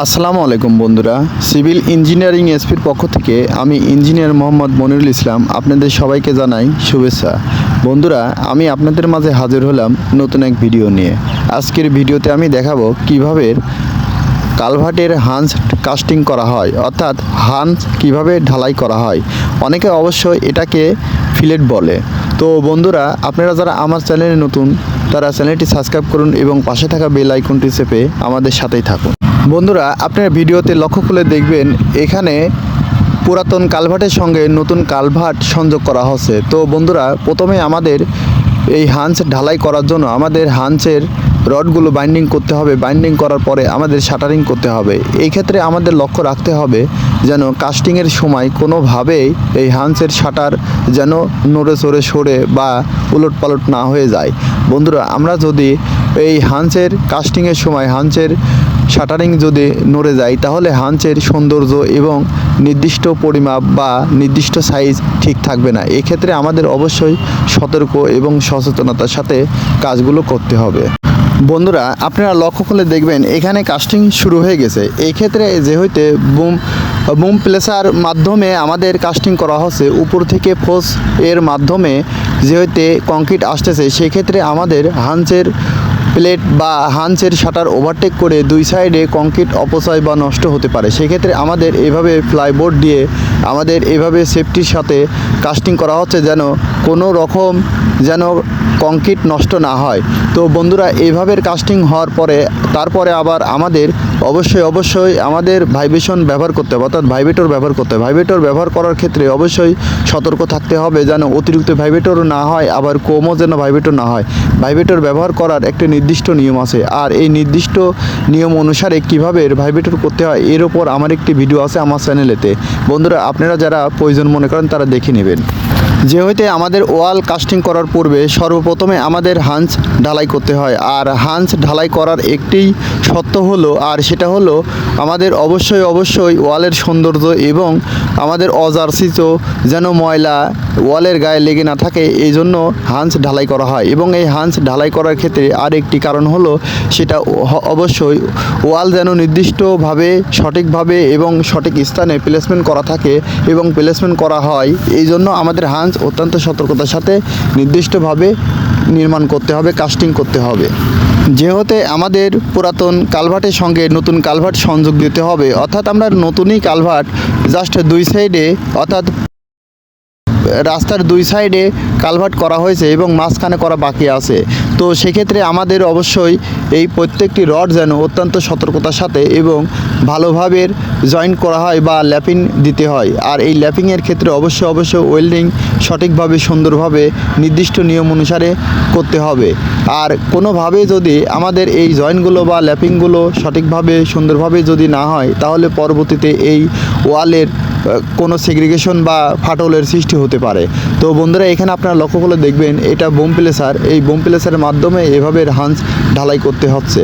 আসসালামু আলাইকুম বন্ধুরা, সিভিল ইঞ্জিনিয়ারিং এসপির পক্ষ থেকে আমি ইঞ্জিনিয়ার মোহাম্মদ মনিরুল ইসলাম আপনাদের সবাইকে জানাই শুভেচ্ছা। বন্ধুরা, আমি আপনাদের মাঝে হাজির হলাম নতুন এক ভিডিও নিয়ে। আজকের ভিডিওতে আমি দেখাবো কিভাবে কালভার্টের হান্স কাস্টিং করা হয়, অর্থাৎ হান্স কিভাবে ঢালাই করা হয়। অনেকে অবশ্যই এটাকে ফিলেট বলে। তো বন্ধুরা, আপনারা যারা আমার চ্যানেলে নতুন তারা চ্যানেলটি সাবস্ক্রাইব করুন এবং পাশে থাকা বেল আইকনটি চেপে আমাদের সাথেই থাকুন। বন্ধুরা, আপনারা ভিডিওতে লক্ষ্য করে দেখবেন এখানে পুরাতন কালভার্টের সঙ্গে নতুন কালভার্ট সংযোগ করা হচ্ছে। তো বন্ধুরা, প্রথমে আমাদের এই হান্স ঢালাই করার জন্য আমাদের হান্সের রডগুলো বাইন্ডিং করতে হবে। বাইন্ডিং করার পরে আমাদের শাটারিং করতে হবে। এই ক্ষেত্রে আমাদের লক্ষ্য রাখতে হবে যেন কাস্টিংয়ের সময় কোনোভাবেই এই হান্সের শাটার যেন নড়ে চড়ে সরে বা উলটপালট না হয়ে যায়। বন্ধুরা, আমরা যদি এই হান্সের কাস্টিংয়ের সময় হান্সের শাটারিং যদি নড়ে যায় তাহলে হান্সের সৌন্দর্য এবং নির্দিষ্ট পরিমাপ বা নির্দিষ্ট সাইজ ঠিক থাকবে না। এক্ষেত্রে আমাদের অবশ্যই সতর্ক এবং সচেতনতার সাথে কাজগুলো করতে হবে। বন্ধুরা, আপনারা লক্ষ্য করলে দেখবেন এখানে কাস্টিং শুরু হয়ে গেছে। এই ক্ষেত্রে যেহেতু বুম প্লেসার মাধ্যমে আমাদের কাস্টিং করা হচ্ছে, উপর থেকে ফোর্স এর মাধ্যমে যেহেতু কংক্রিট আসতেছে, সেক্ষেত্রে আমাদের হান্সের প্লেট বা হান্সের শাটার ওভারটেক করে দুই সাইডে কংক্রিট অপচয় বা নষ্ট হতে পারে। সেক্ষেত্রে আমাদের এভাবে প্লাইবোর্ড দিয়ে আমাদের এভাবে সেফটির সাথে কাস্টিং করা হচ্ছে যেন কোনো রকম যেন কংক্রিট নষ্ট না হয়। তো বন্ধুরা, এইভাবে কাস্টিং হওয়ার পরে তারপরে আবার আমাদের অবশ্যই আমাদের ভাইব্রেশন ব্যবহার করতে হবে, অর্থাৎ ভাইব্রেটর ব্যবহার করতে হবে। ভাইব্রেটর ব্যবহার করার ক্ষেত্রে অবশ্যই সতর্ক থাকতে হবে যেন অতিরিক্ত ভাইব্রেটরও না হয়, আবার কমও যেন ভাইব্রেটর না হয়। ভাইব্রেটর ব্যবহার করার একটা নির্দিষ্ট নিয়ম আছে, আর এই নির্দিষ্ট নিয়ম অনুসারে কীভাবে ভাইব্রেটর করতে হয় এর ওপর আমার একটি ভিডিও আছে আমার চ্যানেলেতে। বন্ধুরা, আপনারা যারা প্রয়োজন মনে করেন তারা দেখে নেবেন। যেহেতু আমাদের ওয়াল কাস্টিং করার পূর্বে সর্বপ্রথমে আমাদের হান্স ঢালাই করতে হয়, আর হান্স ঢালাই করার একটি শর্ত হলো, আর সেটা হলো আমাদের অবশ্যই ওয়ালের সৌন্দর্য এবং আমাদের অজার্সিত যেন ময়লা ওয়ালের গায়ে লেগে না থাকে, এই জন্য হান্স ঢালাই করা হয়। এবং এই হান্স ঢালাই করার ক্ষেত্রে আর একটি কারণ হলো সেটা অবশ্যই ওয়াল যেন নির্দিষ্টভাবে সঠিকভাবে এবং সঠিক স্থানে প্লেসমেন্ট করা থাকে এবং প্লেসমেন্ট করা হয়। এই জন্য আমাদের হান্স অত্যন্ত সতর্কতার সাথে নির্দিষ্টভাবে নির্মাণ করতে হবে, কাস্টিং করতে হবে। যেহেতু আমাদের পুরাতন কালভার্টের সঙ্গে নতুন কালভার্ট সংযোগ দিতে হবে, অর্থাৎ আমরা নতুনই কালভার্ট জাস্ট দুই সাইডে অর্থাৎ রাস্তার দুই সাইডে কালভার্ট করা হয়েছে এবং মাঝখানে করা বাকি আছে। তো সেক্ষেত্রে আমাদের অবশ্যই এই প্রত্যেকটি রড যেন অত্যন্ত সতর্কতার সাথে এবং ভালোভাবে জয়েন্ট করা হয় বা ল্যাপিং দিতে হয়। আর এই ল্যাপিংয়ের ক্ষেত্রে অবশ্যই ওয়েল্ডিং সঠিকভাবে সুন্দরভাবে নির্দিষ্ট নিয়ম অনুসারে করতে হবে। আর কোনোভাবে যদি আমাদের এই জয়েন্টগুলো বা ল্যাপিংগুলো সঠিকভাবে সুন্দরভাবে যদি না হয় তাহলে পরবর্তীতে এই ওয়ালের কোনো সেগ্রিগেশন বা ফাটলের সৃষ্টি হতে পারে। তো বন্ধুরা, এখানে আপনারা লক্ষ্য করে দেখবেন এটা বুম প্লেসার। এই বুম প্লেসারের মাধ্যমে এভাবে হান্স ঢালাই করতে হচ্ছে।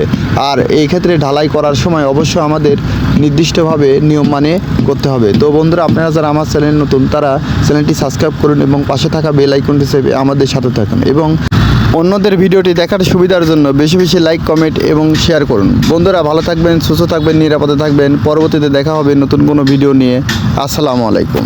আর এই ক্ষেত্রে ঢালাই করার সময় অবশ্যই আমাদের নির্দিষ্টভাবে নিয়ম মানে করতে হবে। তো বন্ধুরা, আপনারা যারা আমার চ্যানেল নতুন তারা চ্যানেলটি সাবস্ক্রাইব করুন এবং পাশে থাকা বেল আইকনটি চেপে আমাদের সাথে থাকুন এবং অন্যদের ভিডিওটি দেখার সুবিধার জন্য বেশি লাইক, কমেন্ট এবং শেয়ার করুন। বন্ধুরা, ভালো থাকবেন, সুস্থ থাকবেন, নিরাপদে থাকবেন। পরবর্তীতে দেখা হবে নতুন কোনো ভিডিও নিয়ে। আসসালামু আলাইকুম।